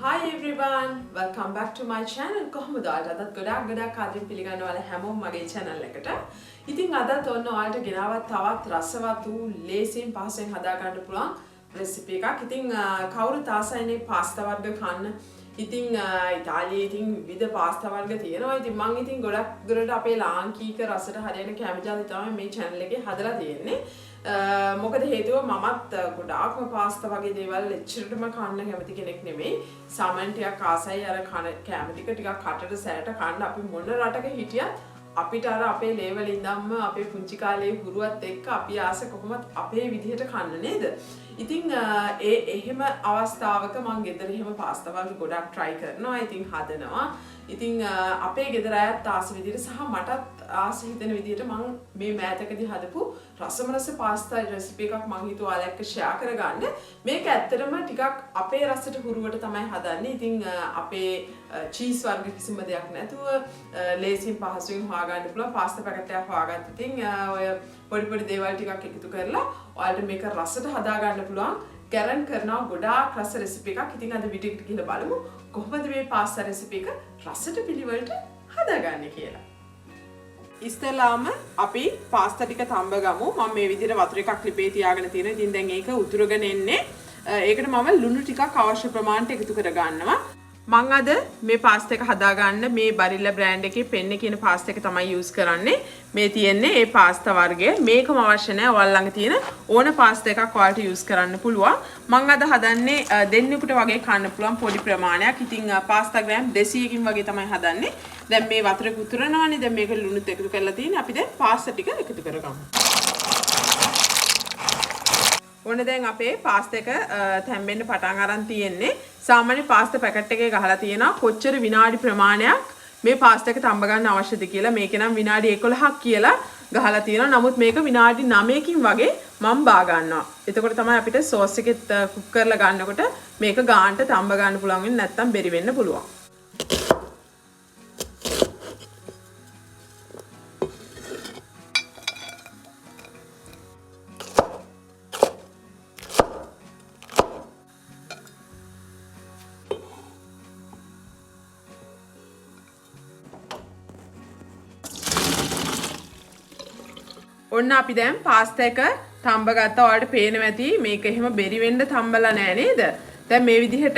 Hi everyone, welcome back to my channel. කොහොමද අදත් ගොඩක් ආදරෙන් පිළිගන්න ඔයාලා හැමෝම මගේ channel එකට. ඉතින් අදත් ඔන්න ඔයාලට ගෙනාවත් තවත් රසවත් වූ ලේසියෙන් පහසුවෙන් හදා ගන්න පුළුවන් රෙසිපි එකක්. ඉතින් කවුරුත් ආසයිනේ පාස්තා වර්ග කන්න. ඉතින් ඉතාලියේ ඉතින් විවිධ පාස්තා වර්ග තියෙනවා. ඉතින් මම ඉතින් ගොඩක් දුරට අපේ ලාංකික රසට හරියන කැමති තමයි මේ channel එකේ හදලා තියෙන්නේ. මොකද හේතුව මමත් ගොඩාක්ම පාස්තා වගේ දේවල් එච්චරටම කන්න කැමති කෙනෙක් නෙමෙයි. සාමාන්‍යයෙන් ටිකක් ආසයි අර කැම ටික කටට සැරට කන්න අපි මොන රටක හිටියත් අපිට අර අපේ ලේවල ඉඳන්ම අපේ පුංචි කාලේ ගුරුවත් එක්ක අපි ආස කොහොමත් අපේ විදිහට කන්න නේද? ඉතින් එහෙම අවස්ථාවක මම ගෙදර එහෙම පාස්තා වගේ ගොඩක් try කරනවා. ඉතින් හදනවා. ඉතින් අපේ ගෙදර අයත් ආස විදිහට සහ මටත් ආස හිතෙන විදිහට මම මේ මෑතකදී හදපු රසමරස පාස්තා රෙසිපි එකක් මම හිතුවා ඔයාලා එක්ක share කරගන්න. මේක ඇත්තටම ටිකක් අපේ රසට හුරුවට තමයි හදන්නේ. ඉතින් අපේ චීස් වර්ග කිසිම දෙයක් නැතුව ලේසියෙන් පහසුවෙන් හොයාගන්න පුළුවන් පාස්තා පැකට් එකක් හොයාගත්ත. ඉතින් ඔය පොඩි දේවල් ටිකක් එකතු කරලා ඔයාලට මේක රසට හදා ගන්න පුළුවන්. ගැරන් කරනවා ගොඩාක් රස රෙසිපි එකක්. ඉතින් අද වීඩියෝ එකට ගිහලා බලමු කොහොමද මේ පාස්තා රෙසිපි එක රසට පිළිවෙලට හදාගන්නේ කියලා. ඉස්සෙල්ලාම අපි පාස්තා ටික තඹ ගමු. මම මේ විදිහට වතුර එකක් ලිපේ තියාගෙන තියෙනවා. ඉතින් දැන් ඒක උතුරගෙන එන්නේ. ඒකට මම ලුණු ටිකක් අවශ්‍ය ප්‍රමාණයට එකතු කර ගන්නවා. මම අද මේ පාස්තා එක හදාගන්න මේ බරිල්ලා බ්‍රෑන්ඩ් එකේ පෙන්නේ කියන පාස්තා එක තමයි යූස් කරන්නේ. මේ තියෙන්නේ ඒ පාස්තා වර්ගය. මේකම අවශ්‍ය නැහැ. ඔයාලා ළඟ තියෙන ඕන පාස්තා එකක් ඔයාලට යූස් කරන්න පුළුවන්. මම අද හදන්නේ දෙන්නෙකුට වගේ කන්න පුළුවන් පොඩි ප්‍රමාණයක්. ඉතින් පාස්තා ග්‍රෑම් 200කින් වගේ තමයි හදන්නේ. දැන් මේ වතුර උතුරනවානේ. දැන් මේක ලුණුත් එකතු කරලා තියෙන්නේ. අපි දැන් පාස්තා ටික එකතු කරගමු. ඔන්න දැන් අපේ පාස්තා එක තැම්බෙන්න පටන් අරන් තියෙන්නේ. සාමාන්‍ය පාස්තා පැකට් එකේ ගහලා තියෙනවා කොච්චර විනාඩි ප්‍රමාණයක් මේ පාස්තා එක තඹ ගන්න අවශ්‍යද කියලා. මේකේ නම් විනාඩි 11ක් කියලා ගහලා තියෙනවා. නමුත් මේක විනාඩි 9කින් වගේ මම බා ගන්නවා. එතකොට තමයි අපිට සෝස් එකෙත් කුක් කරලා ගන්නකොට මේක ගානට තඹ ගන්න පුළුවන් වෙන්නේ. නැත්තම් බැරි වෙන්න පුළුවන්. ඔන්න අපි දැන් පාස්තා එක තඹ ගත්තා. ඔයාලට පේනවා ඇති මේක එහෙම බෙරි වෙන්න තඹලා නෑ නේද? දැන් මේ විදිහට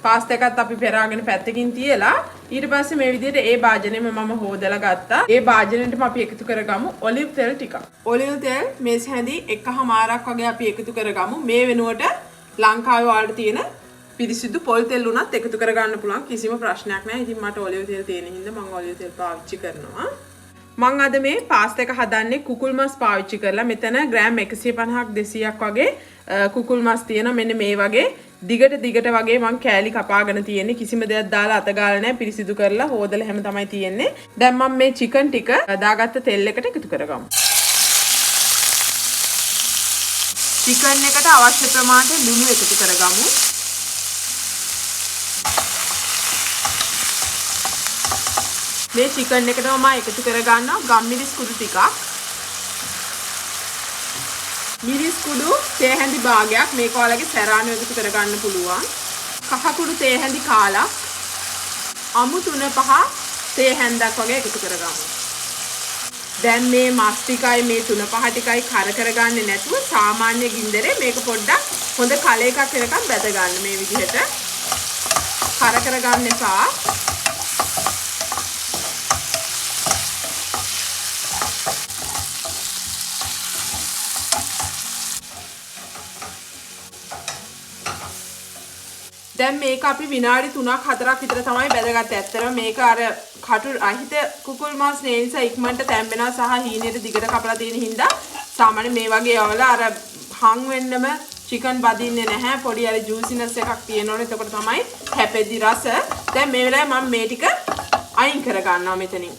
පාස්තා එකත් අපි පෙරාගෙන පැත්තකින් තියලා ඊට පස්සේ මේ විදිහට ඒ භාජනෙම මම හොදලා ගත්තා. ඒ භාජනෙටම අපි එකතු කරගමු ඔලිව් තෙල් ටිකක්. ඔලිව් තෙල් මේස් හැඳි 1කමාරක් වගේ අපි එකතු කරගමු. මේ වෙනුවට ලංකාවේ ඔයාලට තියෙන පිරිසිදු පොල් තෙල් උනත් එකතු කරගන්න පුළුවන්. කිසිම ප්‍රශ්නයක් නෑ. ඉතින් මට ඔලිව් තෙල් තියෙන හින්දා මම ඔලිව් තෙල් පාවිච්චි කරනවා. මම අද මේ පාස්තා එක හදන්නේ කුකුල් මස් පාවිච්චි කරලා. මෙතන ග්‍රෑම් 150ක් 200ක් වගේ කුකුල් මස් තියෙනවා. මෙන්න මේ වගේ දිගට වගේ මම කෑලි කපාගෙන තියෙන්නේ. කිසිම දෙයක් දාලා අත ගාලා නැහැ. පිරිසිදු කරලා හොදලා හැම තමයි තියෙන්නේ. දැන් මම මේ චිකන් ටික දාගත්ත තෙල් එකට එකතු කරගමු. චිකන් එකට අවශ්‍ය ප්‍රමාණයට ලුණු එකතු කරගමු. මේ චිකන් එකටම මම එකතු කරගන්නවා ගම්මිරිස් කුඩු ටිකක්. මිරිස් කුඩු තේ හැඳි භාගයක්. මේක ඔයාලගේ සැරාණු එකතු කරගන්න පුළුවන්. කහ කුඩු තේ හැඳි කාලක්. අමු 3-5 තේ හැන්දක් වගේ එකතු කරගමු. දැන් මේ මස් ටිකයි මේ 3-5 ටිකයි කර කරගන්නේ නැතුව සාමාන්‍ය ගින්දරේ මේක පොඩ්ඩක් හොඳ කල එකක් වෙනකම් බැද ගන්න. මේ විදිහට කර කරගන්න එපා. දැන් මේක අපි විනාඩි 3-4ක් විතර තමයි බැදගත්තේ. ඇත්තටම මේක අර කටු රහිත කුකුල් මාස් නේ නිසා ඉක්මනට තැම්බෙනවා සහ හීනෙට දිගට කපලා තියෙන හින්දා සාමාන්‍ය මේ වගේ අවල අර හං වෙන්නම චිකන් බදින්නේ නැහැ. පොඩි අර ජූසිනස් එකක් තියෙනවනේ. එතකොට තමයි හැපෙදි රස. දැන් මේ වෙලාවේ මම මේ ටික අයින් කර ගන්නවා මෙතනින්.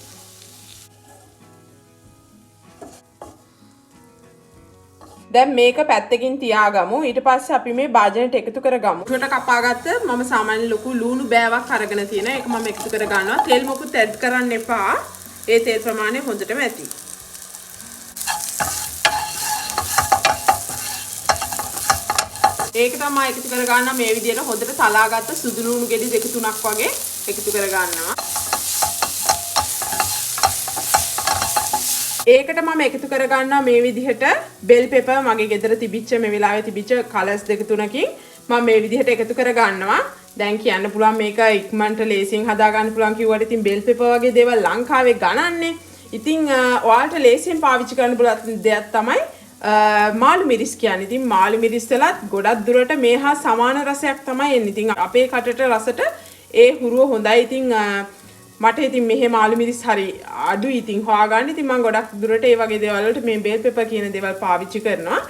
දැන් මේක පැත්තකින් තියාගමු. ඊට පස්සේ අපි මේ භාජනයට එකතු කරගමු. උඩට කපාගත්ත මම සාමාන්‍ය ලොකු ලුණු බෑවක් අරගෙන තියෙනවා. ඒක මම එකතු කර ගන්නවා. තෙල් මොකුත් ඇඩ් කරන්න එපා. ඒ තෙල් ප්‍රමාණය හොඳටම ඇති. ඒකට මම එකතු කර ගන්නවා මේ විදිහට හොඳට තලාගත්ත සුදු ලුණු ගෙඩි 2-3ක් වගේ එකතු කර ගන්නවා. ඒකට මම එකතු කර ගන්නවා මේ විදිහට බෙල් පෙපර් මගේ ගෙදර තිබිච්ච මේ වෙලාවේ තිබිච්ච කලර්ස් 2-3කින් මම මේ විදිහට එකතු කර ගන්නවා. දැන් කියන්න පුළුවන් මේක ඉක්මනට ලේසියෙන් හදා ගන්න පුළුවන් කිව්වට ඉතින් බෙල් පෙපර් වගේ දේවල් ලංකාවේ ගණන්නේ. ඉතින් ඔයාලට ලේසියෙන් පාවිච්චි කරන්න පුළුවන් දෙයක් තමයි මාළු මිරිස් කියන්නේ. ඉතින් මාළු මිරිස් වලත් ගොඩක් දුරට මේ හා සමාන රසයක් තමයි එන්නේ. ඉතින් අපේ කටට රසට ඒ හුරුව හොඳයි. ඉතින් මට ඉතින් මෙහෙ මාළු මිරිස් හරි අඩුයි. ඉතින් හොයාගන්න. ඉතින් මම ගොඩක් දුරට ඒ වගේ දේවල් වලට මේ බෙල් පෙපර් කියන දේවල් පාවිච්චි කරනවා.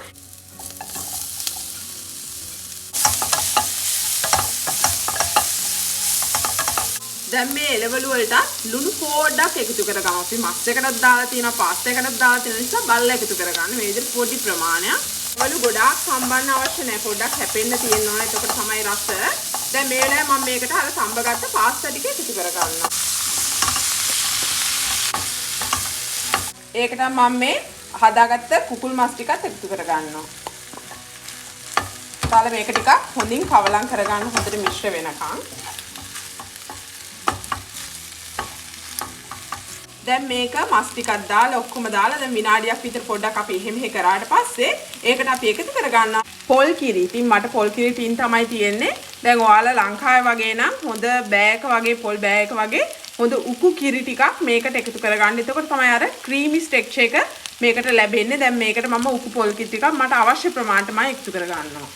දැන් මේ එළවලු වලට ලුණු පොඩ්ඩක් එකතු කරගමු. අපි මස් එකකටත් දාලා තියෙනවා, පාස්තා එකකටත් දාලා තියෙන නිසා බලලා එකතු කරගන්න. මේ විදිහට පොඩි ප්‍රමාණයක්. එළවලු ගොඩාක් සම්බන්ධ අවශ්‍ය නැහැ. පොඩ්ඩක් හැපෙන්න තියෙනවා. එතකොට තමයි රස. දැන් මේ වෙලාවේ මම මේකට අර සම්බගත්ත පාස්තා ටික එකතු කරගන්නවා. ඒකට මම මේ හදාගත්ත කුකුල් මස් ටිකත් එකතු කරගන්නවා. ඊළඟ මේක ටිකක් හොඳින් කවලම් කරගන්න හොඳට මිශ්‍ර වෙනකන්. දැන් මේක මස් ටිකක් දාලා ඔක්කොම දාලා දැන් විනාඩියක් විතර පොඩ්ඩක් අපි එහෙ මෙහෙ කරාට පස්සේ ඒකට අපි එකතු කරගන්නවා පොල් කිරි. ඉතින් මට පොල් කිරි ටින් තමයි තියෙන්නේ. දැන් ඔයාලා ලංකාවේ වගේ නම් හොඳ බෑයක වගේ පොල් බෑයක වගේ හොඳ උකු කිරි ටිකක් මේකට එකතු කරගන්න. එතකොට තමයි අර ක්‍රීමි ටෙක්ස්චර් එක මේකට ලැබෙන්නේ. දැන් මේකට මම උකු පොල් කිරි ටිකක් මට අවශ්‍ය ප්‍රමාණයට මම එකතු කරගන්නවා.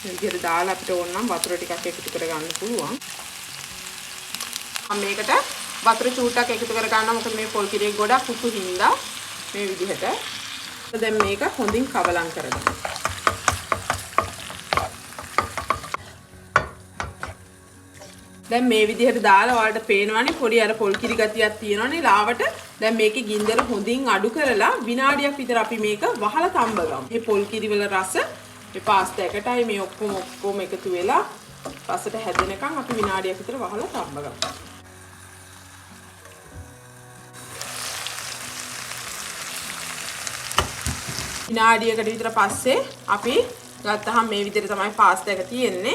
මේ විදිහට දාලා අපිට ඕන නම් වතුර ටිකක් එකතු කරගන්න පුළුවන්. මම මේකට වතුර චූට්ටක් එකතු කර ගන්නවා. මොකද මේ පොල් කිරිය ගොඩක් උණු හින්දා මේ විදිහට. දැන් මේක හොඳින් කවලම් කරගන්න. දැන් මේ විදිහට දාලා ඔයාලට පේනවනේ පොඩි අර පොල් කිරි ගතියක් තියෙනවනේ ලාවට. දැන් මේකේ ගින්දර හොඳින් අඩු කරලා විනාඩියක් විතර අපි මේක වහලා තම්බ ගමු. මේ පොල් කිරි වල රස මේ පාස්තා එකටයි මේ ඔක්කොම එකතු වෙලා රසට හැදෙනකන් අපි විනාඩියක් විතර වහලා තම්බ ගමු. විනාඩියකට විතර පස්සේ අපි ගත්තාම මේ විදිහට තමයි පාස්තා එක තියෙන්නේ.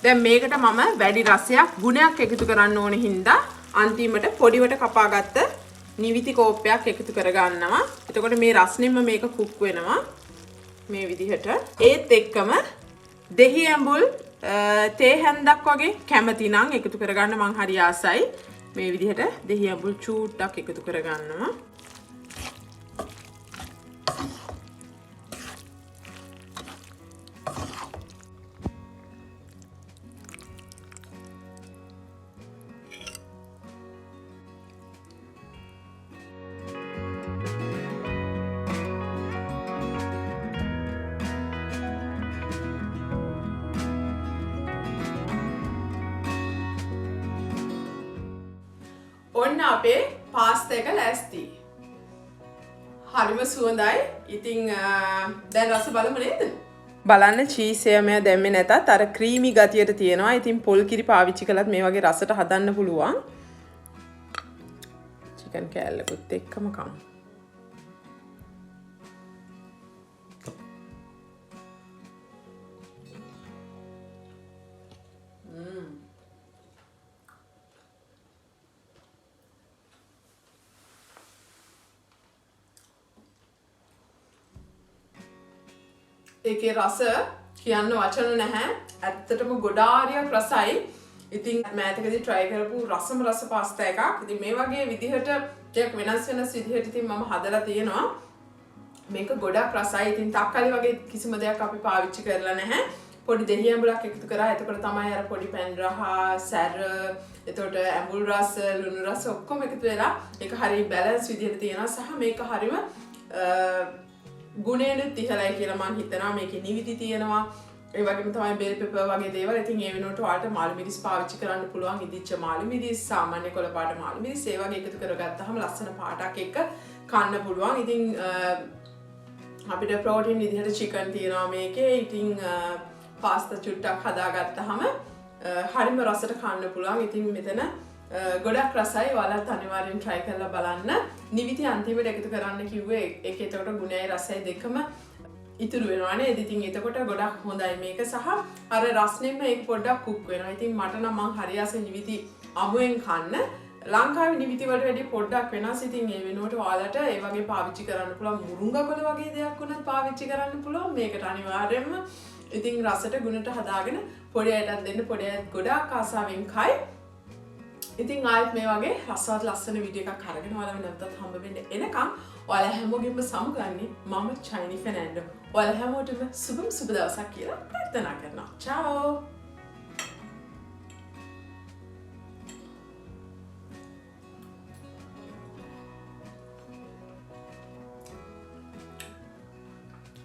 දැන් මේකට මම වැඩි රසයක් ගුණයක් එකතු කරන්න ඕන හින්දා අන්තිමට පොඩිවට කපාගත්ත නිවිති කෝප්පයක් එකතු කරගන්නවා. එතකොට මේ රස්නෙම මේක කුක් වෙනවා මේ විදිහට. ඒත් එක්කම දෙහි ඇඹුල් තේ හැන්දක් වගේ කැමති නම් එකතු කරගන්න මං හරි ආසයි. මේ විදිහට දෙහි ඇඹුල් චූට්ටක් එකතු කරගන්නවා. ඔන්න අපේ පාස්තා එක ලෑස්ති. හරිම සුවඳයි. ඉතින් දැන් රස බලමු නේද? බලන්න චීස් එක මම දැම්මේ නැතත් අර ක්‍රීමි ගතියට තියෙනවා. ඉතින් පොල් කිරි පාවිච්චි කළත් මේ වගේ රසට හදන්න පුළුවන්. චිකන් කෑල්ලකුත් එක්කම කමු. ඒකේ රස කියන්න වචන නැහැ. ඇත්තටම ගොඩාරියක් රසයි. ඉතින් මෑතකදී try කරපු රස පාස්තා එකක්. ඉතින් මේ වගේ විදිහට ටිකක් වෙනස් විදිහට ඉතින් මම හදලා තියෙනවා. මේක ගොඩක් රසයි. ඉතින් තක්කාලි වගේ කිසිම දෙයක් අපි පාවිච්චි කරලා නැහැ. පොඩි දෙහි ඇඹුලක් එකතු කරා. එතකොට තමයි අර පොඩි පැන් රහ, සැර, එතකොට ඇඹුල් රස, ලුණු රස ඔක්කොම එකතු වෙලා ඒක හරිය බැලන්ස් විදිහට තියෙනවා. සහ මේක හරියම ගුණෙනුත් ඉහළයි කියලා මම හිතනවා. මේකේ නිවිති තියෙනවා. ඒ වගේම තමයි බෙල් පෙපර් වගේ දේවල්. ඉතින් ඒ වෙනුවට ඔයාලට මාළු මිරිස් පාවිච්චි කරන්න පුළුවන්. ඉදිච්ච මාළු මිරිස්, සාමාන්‍ය කොළ පාට මාළු මිරිස් ඒ වගේ එකතු කරගත්තාම ලස්සන පාටක් එක්ක කන්න පුළුවන්. ඉතින් අපිට ප්‍රෝටීන් විදිහට චිකන් තියෙනවා මේකේ. ඉතින් පාස්තා චුට්ටක් හදාගත්තාම හරිම රසට කන්න පුළුවන්. ඉතින් මෙතන ගොඩක් රසයි. ඔයාලත් අනිවාර්යෙන් try කරලා බලන්න. නිවිති අන්තිමට එකතු කරන්න කිව්වේ ඒකේ එතකොට ගුණයයි රසයි දෙකම ඉතුරු වෙනවා නේද? ඉතින් එතකොට ගොඩක් හොඳයි මේක සහ අර රස්නෙම මේක පොඩ්ඩක් කුක් වෙනවා. ඉතින් මට නම් මං හරි ආස නිවිති අමුවෙන් කන්න. ලංකාවේ නිවිති වලට වැඩි පොඩ්ඩක් වෙනස්. ඉතින් ඒ වෙනුවට ඔයාලට ඒ වගේ පාවිච්චි කරන්න පුළුවන් මුරුංගකොළ වගේ දෙයක් වුණත් පාවිච්චි කරන්න පුළුවන් මේකට අනිවාර්යයෙන්ම. ඉතින් රසට ගුණට හදාගෙන පොඩි අයටත් දෙන්න. පොඩි අයත් ගොඩාක් ආසාවෙන් කයි. ඉතින් ආයෙත් මේ වගේ රසවත් ලස්සන වීඩියෝ එකක් අරගෙන ඔයාලව නැවතත් හම්බ වෙන්න එනකම් ඔයාලා හැමෝගෙම සමුගන්නේ මම චයිනි ෆර්නැන්ඩෝ. ඔයාලා හැමෝටම සුබ දවසක් කියලා ප්‍රාර්ථනා කරනවා. චාෝ.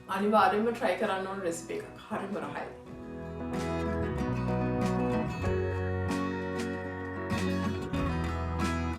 අනිවාර්යයෙන්ම try කරන්න ඕන රෙසිපි එකක්. හරිම රහයි.